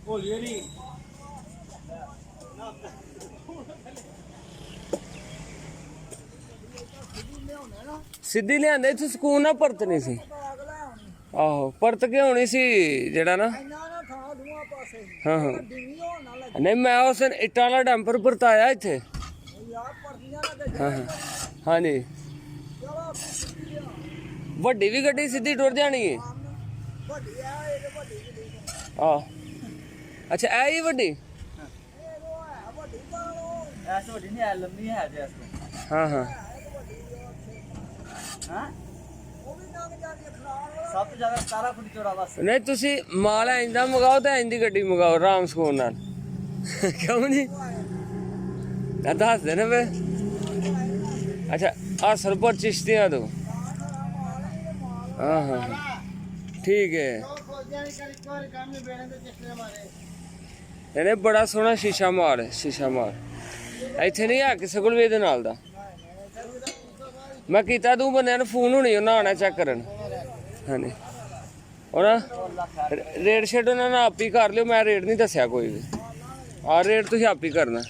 ਭੋਲੀਏ ਨਹੀਂ ਸਿੱਧੀ ਲਿਆਂਦੇ ਇੱਥੇ ਸਕੂਨ ਨਾ ਪਰਤ ਨਹੀਂ ਸੀ। ਆਹੋ ਪਰਤ ਕੇ ਹੋਣੀ ਸੀ ਜਿਹੜਾ ਨਾ। ਹਾਂ ਹਾਂ ਨਹੀਂ ਮੈਂ ਉਸ ਇੱਟਾਂ ਵਾਲਾ ਡੰਪਰ ਪਰਤਾਇਆ ਇੱਥੇ। ਹਾਂ ਹਾਂ ਹਾਂਜੀ ਵੱਡੀ ਵੀ ਗੱਡੀ ਸਿੱਧੀ ਟੁਰ ਜਾਣੀ ਹੈ। ਆਹ ਅੱਛਾ ਇਹ ਹੀ ਵੱਡੀ। ਹਾਂ ਹਾਂ ਸਭ ਤੋਂ ਜ਼ਿਆਦਾ 17 ਫੁੱਟ ਚੌੜਾ ਬਸ। ਨਹੀਂ ਤੁਸੀਂ ਮਾਲ ਇੰਦਾ ਮੰਗਾਓ ਤੇ ਇੰਦੀ ਗੱਡੀ ਮੰਗਾਓ ਆਰਾਮ ਸਕੂਨ ਨਾਲ। ਕਿਉਂ ਨਹੀਂ ਦੱਸ ਦੇ ਨਾ ਵੇ। ਅੱਛਾ ਆ ਸਰਪਰ ਚਿਸ਼ਤੀਆਂ ਤੋਂ। ਹਾਂ ਹਾਂ ਠੀਕ ਹੈ। ਇਹਨੇ ਬੜਾ ਸੋਹਣਾ ਸ਼ੀਸ਼ਾ ਮਾਰ ਸ਼ੀਸ਼ਾ ਮਾਰ ਇੱਥੇ ਨਹੀਂ ਆ ਕਿਸੇ ਕੋਲ ਵੀ ਇਹਦੇ ਨਾਲ ਦਾ। ਮੈਂ ਕੀਤਾ ਤੂੰ ਬੰਦਿਆਂ ਨੂੰ ਫੋਨ ਹੋਣੀ ਉਹਨਾਂ ਆਉਣਾ ਚੈੱਕ ਕਰਨ। ਹਾਂਜੀ ਉਹਨਾਂ ਰੇਟ ਸ਼ੇਟ ਉਹਨਾਂ ਨਾਲ ਆਪ ਹੀ ਕਰ ਲਿਓ। ਮੈਂ ਰੇਟ ਨਹੀਂ ਦੱਸਿਆ ਕੋਈ ਵੀ। ਆਹ ਰੇਟ ਤੁਸੀਂ ਆਪ ਹੀ ਕਰਨਾ।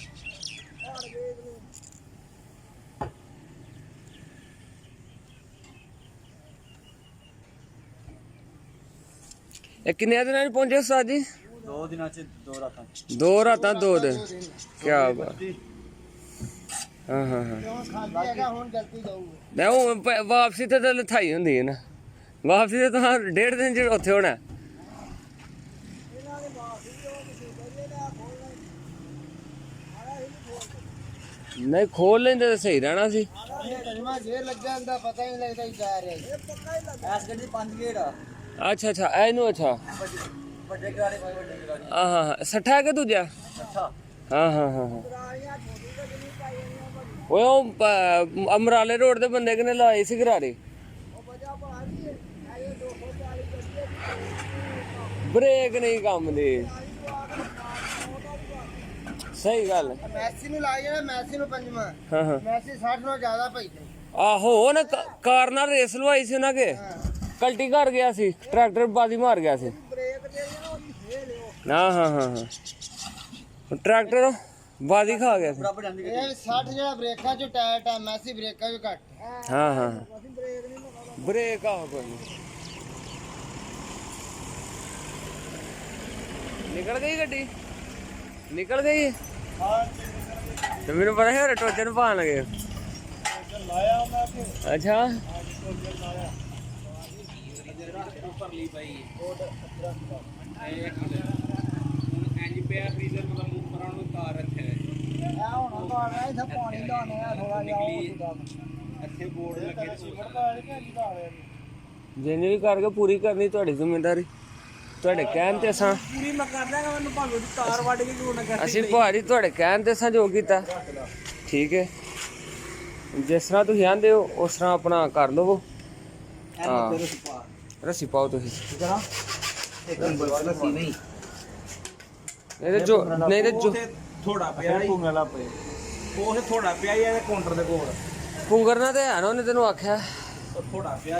ਇਹ ਕਿੰਨੇ ਦਿਨਾਂ 'ਚ ਪਹੁੰਚੇ ਉਸਤਾਦ ਜੀ? 2 ਦਿਨਾਂ 'ਚ 2 ਰਾਤਾਂ। 2 ਰਾਤਾਂ 2 ਦਿਨ ਕਿਆ ਬਾਤ। ਹਾਂ ਹਾਂ ਹਾਂ ਨਹੀਂ ਵਾਪਸੀ ਤੇ ਤਾਂ ਲਿਥਾਈ ਹੁੰਦੀ ਹੈ ਨਾ। ਵਾਪਸੀ ਤੇ ਤਾਂ 1.5 ਦਿਨ 'ਚ ਉੱਥੇ ਹੋਣਾ। ਨਹੀਂ ਖੋਲ ਲੈਂਦੇ ਤਾਂ ਸਹੀ ਰਹਿਣਾ ਸੀ। ਅੱਛਾ ਅੱਛਾ ਇਹਨੂੰ ਅੱਛਾ ਹਾਂ ਹਾਂ ਹਾਂ ਸੱਠਾ ਹੈ ਕਿ ਦੂਜਾ? ਹਾਂ ਹਾਂ ਹਾਂ ਹਾਂ ਉਹ ਅਮਰਾਲੇ ਰੋਡ ਦੇ ਬੰਦੇ ਕਿਨੇ ਲਾਏ ਸੀ ਗਰਾਰੇ। ਬ੍ਰੇਕ ਨਹੀਂ ਕੰਮ ਦੀ। ਸਹੀ ਗੱਲ। ਮੈਸੀ ਨੂੰ ਲਾ ਜਾਣਾ ਮੈਸੀ ਨੂੰ ਪੰਜਵਾਂ। ਹਾਂ ਹਾਂ ਮੈਸੀ 60 ਨੂੰ ਜ਼ਿਆਦਾ ਪਈ। ਆਹੋ ਨਾ ਕਾਰ ਨਾਲ ਰੇਸ ਲਵਾਈ ਸੀ ਉਹਨਾਂ ਕੇ। ਕਲਟੀ ਕਰ ਗਿਆ ਸੀ ਟਰੈਕਟਰ ਬਾਜੀ ਮਾਰ ਗਿਆ ਸੀ। ਹਾਂ ਹਾਂ ਹਾਂ ਹਾਂ ਟਰੈਕਟਰ ਬਾਜੀ ਖਾ ਗਿਆ ਸੀ। ਇਹ 60 ਜਿਹੜਾ ਬ੍ਰੇਕਾਂ ਚ ਟਾਇਟ ਆ ਮੈਸੀ ਬ੍ਰੇਕਾਂ ਚ ਘੱਟ। ਹਾਂ ਹਾਂ ਬ੍ਰੇਕ ਆ ਕੋਈ ਨਹੀਂ। ਨਿਕਲ ਗਈ ਗੱਡੀ ਨਿਕਲ ਗਈ ਤੇ ਮੈਨੂੰ ਪਤਾ ਹੈ ਟੋਚਨ ਪਾਣ ਲਗੇ। ਅੱਛਾ ਜਿੰਨੀ ਵੀ ਕਰਕੇ ਪੂਰੀ ਕਰਨੀ ਤੁਹਾਡੀ ਜ਼ਿੰਮੇਵਾਰੀ। ਤੁਹਾਡੇ ਕਹਿਣ ਤੇ ਅਸਾਂ ਪੂਰੀ ਮੈਂ ਕਰ ਦਾਂਗਾ। ਮੈਨੂੰ ਭਾਵੇਂ ਉਹਦੀ ਕਾਰ ਵੱਢ ਕੇ ਕਿਉਂ ਨਾ ਕਰ। ਅਸੀਂ ਭਾਜੀ ਤੁਹਾਡੇ ਕਹਿਣ ਤੇ ਅਸਾਂ ਜੋ ਕੀਤਾ ਠੀਕ ਹੈ। ਜਿਸ ਤਰ੍ਹਾਂ ਤੁਸੀਂ ਆਂਦੇ ਹੋ ਉਸ ਤਰ੍ਹਾਂ ਆਪਣਾ ਕਰ ਲਵੋ। ਹਾਂ ਰੱਸੀ ਪਾਓ ਤੁਸੀਂ। ਇਹਦੇ ਜੋ ਨਹੀਂ ਤੇ ਜੋ ਥੋੜਾ ਪਿਆ ਪੁੰਗਲਾ ਪਏ ਉਹ ਥੋੜਾ ਪਿਆ ਹੀ ਕਾਊਂਟਰ ਦੇ ਕੋਲ। ਪੁੰਗਰਨਾ ਤੇ ਹੈ ਨਾ ਉਹਨੇ ਤੈਨੂੰ ਆਖਿਆ ਥੋੜਾ ਪਿਆ।